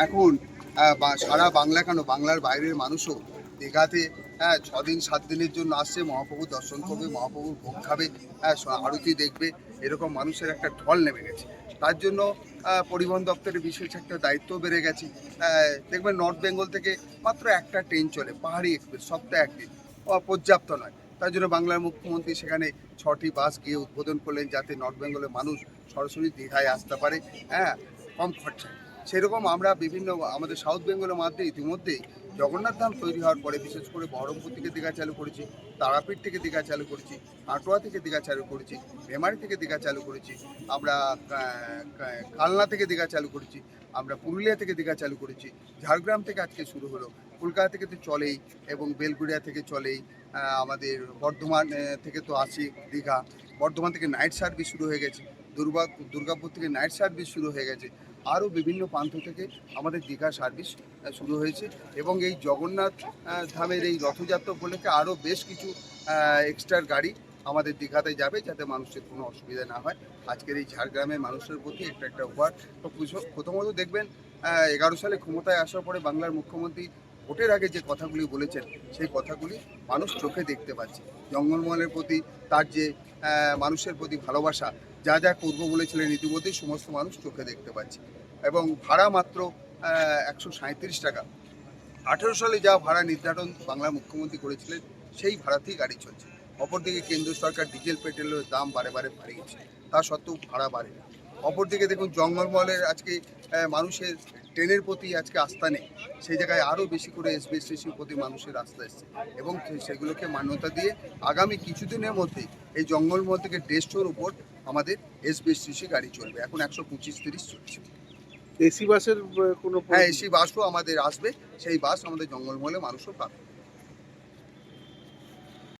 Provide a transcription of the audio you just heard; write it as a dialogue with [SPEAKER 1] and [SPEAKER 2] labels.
[SPEAKER 1] এখন সারা বাংলা কেন বাংলার বাইরের মানুষও দীঘাতে 6 দিন 7 দিনের জন্য আসছে, মহাপ্রভু দর্শন করবে, মহাপ্রভুর ভোগ খাবে, আরতি দেখবে, এরকম মানুষের একটা ঢল নেমে গেছে। তার জন্য পরিবহন দপ্তরের বিশেষ একটা দায়িত্ব বেড়ে গেছে। দেখবেন নর্থ বেঙ্গল থেকে মাত্র একটা ট্রেন চলে, পাহাড়ি এক্সপ্রেস, সপ্তাহে একদিন, পর্যাপ্ত নয়। তার জন্য বাংলার মুখ্যমন্ত্রী সেখানে 6টি বাস গিয়ে উদ্বোধন করলেন, যাতে নর্থ বেঙ্গলের মানুষ সরাসরি দীঘায় আসতে পারে, কম খরচায়। সেরকম আমরা বিভিন্ন আমাদের সাউথ বেঙ্গলের মধ্যে ইতিমধ্যেই জগন্নাথ ধাম তৈরি হওয়ার পরে বিশেষ করে বহরমপুর থেকে দীঘা চালু করেছি, তারাপীঠ থেকে দীঘা চালু করেছি, কাটোয়া থেকে দীঘা চালু করেছি, মেমারি থেকে দীঘা চালু করেছি, আমরা কালনা থেকে দীঘা চালু করেছি, আমরা পুরুলিয়া থেকে দীঘা চালু করেছি, ঝাড়গ্রাম থেকে আজকে শুরু হলো, কলকাতা থেকে তো চলেই, এবং বেলগুড়িয়া থেকে চলেই, আমাদের বর্ধমান থেকে তো আসি দীঘা, বর্ধমান থেকে নাইট সার্ভিস শুরু হয়ে গেছে, দুর্গাপুর থেকে নাইট সার্ভিস শুরু হয়ে গেছে, আরও বিভিন্ন প্রান্ত থেকে আমাদের দীঘা সার্ভিস শুরু হয়েছে। এবং এই জগন্নাথ ধামের এই রথযাত্রা উপলক্ষে আরও বেশ কিছু এক্সট্রা গাড়ি আমাদের দীঘাতে যাবে, যাতে মানুষের কোনো অসুবিধা না হয়। আজকের এই ঝাড়গ্রামের মানুষের প্রতি একটা উপহার। তো প্রথমত দেখবেন 11 সালে ক্ষমতায় আসার পরে বাংলার মুখ্যমন্ত্রী ভোটের আগে যে কথাগুলি বলেছেন, সেই কথাগুলি মানুষ চোখে দেখতে পাচ্ছে। জঙ্গলমহলের প্রতি তার যে মানুষের প্রতি ভালোবাসা, যা যা করবো বলেছিলেন ইতিমধ্যেই সমস্ত মানুষ চোখে দেখতে পাচ্ছে। এবং ভাড়া মাত্র 137 টাকা। 18 সালে যা ভাড়া নির্ধারণ বাংলার মুখ্যমন্ত্রী করেছিলেন, সেই ভাড়াতেই গাড়ি চলছে। অপরদিকে কেন্দ্র সরকার ডিজেল পেট্রোলের দাম বারে বারে বাড়িয়েছে, তা সত্ত্বেও ভাড়া বাড়ে। অপরদিকে দেখুন জঙ্গলমহলের আজকে মানুষের ট্রেনের প্রতি আজকে আস্থা নেই, সেই জায়গায় আরও বেশি করে এসবিএসটিসির প্রতি মানুষের আস্থা এসছে, এবং সেগুলোকে মান্যতা দিয়ে আগামী কিছুদিনের মধ্যেই এই জঙ্গলমহল থেকে 150 উপর আমাদের এসবিএসটিসি গাড়ি চলবে। এখন 125-30 চলছে।
[SPEAKER 2] এসি বাসের কোনো
[SPEAKER 1] হ্যাঁ, এসি বাসও আমাদের আসবে, সেই বাস আমাদের জঙ্গলমহলে মানুষও পাবে।